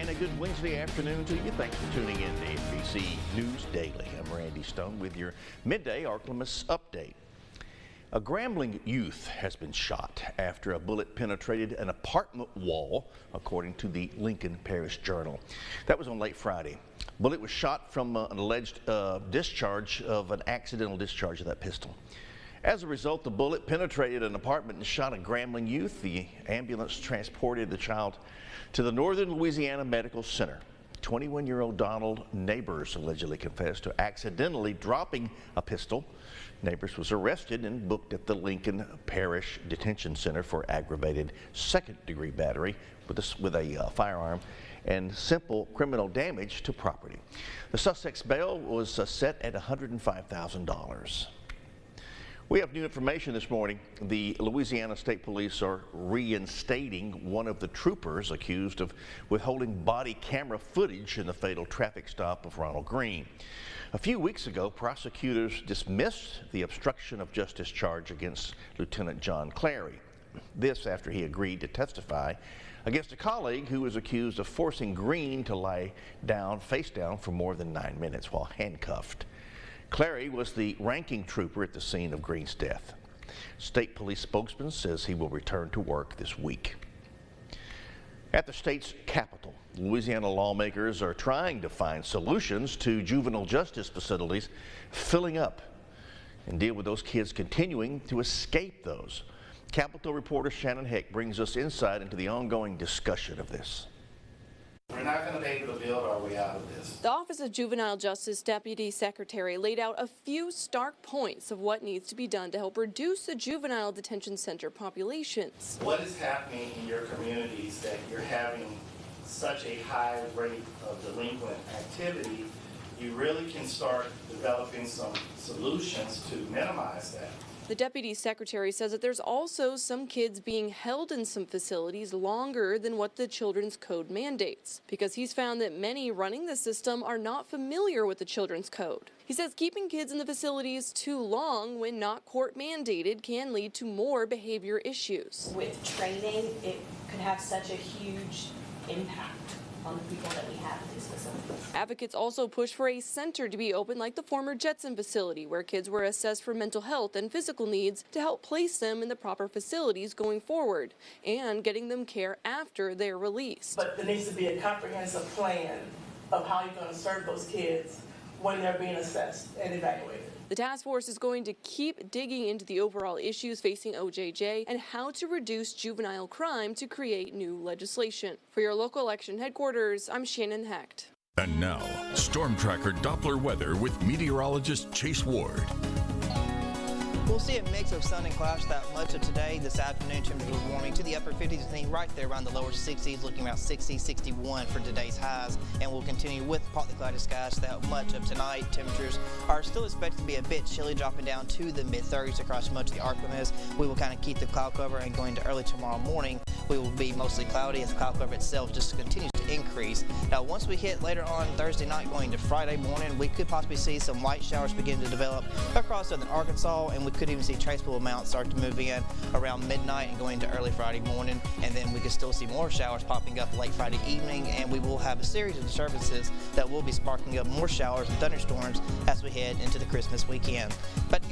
And a good Wednesday afternoon to you. Thanks for tuning in to NBC News Daily. I'm Randy Stone with your Midday Ark-La-Miss update. A Grambling youth has been shot after a bullet penetrated an apartment wall, according to the Lincoln Parish Journal. That was on late Friday. Bullet was shot from an alleged accidental discharge of that pistol. As a result, the bullet penetrated an apartment and shot a Grambling youth. The ambulance transported the child to the Northern Louisiana Medical Center. 21-year-old Donald Neighbors allegedly confessed to accidentally dropping a pistol. Neighbors was arrested and booked at the Lincoln Parish Detention Center for aggravated second-degree battery with a firearm and simple criminal damage to property. The suspect's bail was set at $105,000. We have new information this morning. The Louisiana State Police are reinstating one of the troopers accused of withholding body camera footage in the fatal traffic stop of Ronald Green. A few weeks ago, prosecutors dismissed the obstruction of justice charge against Lieutenant John Clary. This after he agreed to testify against a colleague who was accused of forcing Green to lie down, face down, for more than 9 minutes while handcuffed. Clary was the ranking trooper at the scene of Green's death. State police spokesman says he will return to work this week. At the state's capital, Louisiana lawmakers are trying to find solutions to juvenile justice facilities filling up and deal with those kids continuing to escape those. Capitol reporter Shannon Heck brings us insight into the ongoing discussion of this. We're not going to be able to build our way out of this. The Office of Juvenile Justice Deputy Secretary laid out a few stark points of what needs to be done to help reduce the juvenile detention center populations. What is happening in your communities that you're having such a high rate of delinquent activity? You really can start developing some solutions to minimize that. The Deputy Secretary says that there's also some kids being held in some facilities longer than what the Children's Code mandates, because he's found that many running the system are not familiar with the Children's Code. He says keeping kids in the facilities too long when not court mandated can lead to more behavior issues. With training, it could have such a huge impact on the people that we have in these facilities. Advocates also push for a center to be open like the former Jetson facility, where kids were assessed for mental health and physical needs to help place them in the proper facilities going forward and getting them care after they're released. But there needs to be a comprehensive plan of how you're going to serve those kids when they're being assessed and evaluated. The task force is going to keep digging into the overall issues facing OJJ and how to reduce juvenile crime to create new legislation. For your local election headquarters, I'm Shannon Hecht. And now, Storm Tracker Doppler weather with meteorologist Chase Ward. We'll see a mix of sun and clouds throughout much of today. This afternoon, temperatures warming to the upper 50s and right there around the lower 60s, looking around 60, 61 for today's highs. And we'll continue with partly cloudy skies throughout much of tonight. Temperatures are still expected to be a bit chilly, dropping down to the mid-30s across much of the Ark-La-Miss. We will kind of keep the cloud cover, and going to early tomorrow morning, we will be mostly cloudy as the cloud cover itself just continues to increase. Now, once we hit later on Thursday night going to Friday morning, we could possibly see some light showers begin to develop across southern Arkansas, and we could even see traceable amounts start to move in around midnight and going to early Friday morning. And then we could still see more showers popping up late Friday evening, and we will have a series of disturbances that will be sparking up more showers and thunderstorms as we head into the Christmas weekend. But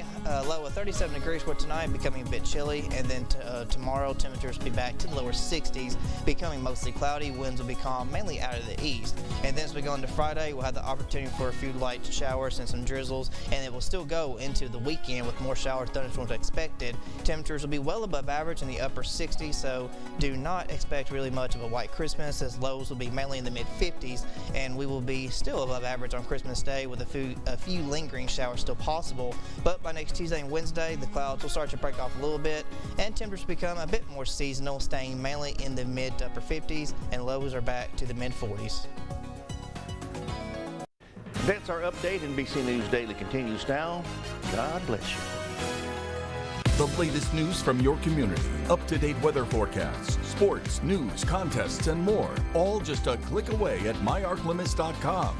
low of 37 degrees for tonight, becoming a bit chilly, and then tomorrow temperatures will be back to the lower 60s, becoming mostly cloudy. Winds will be calm, mainly out of the east. And then as we go into Friday, we'll have the opportunity for a few light showers and some drizzles, and it will still go into the weekend with more showers, thunderstorms expected. Temperatures will be well above average in the upper 60s, so do not expect really much of a white Christmas, as lows will be mainly in the mid 50s, and we will be still above average on Christmas Day with a few lingering showers still possible. But by next Tuesday and Wednesday, the clouds will start to break off a little bit, and temperatures become a bit more seasonal, staying mainly in the mid to upper 50s, and lows are back to the mid 40s. That's our update. NBC News Daily continues now. God bless you. The latest news from your community, up-to-date weather forecasts, sports, news, contests, and more, all just a click away at myarklamis.com.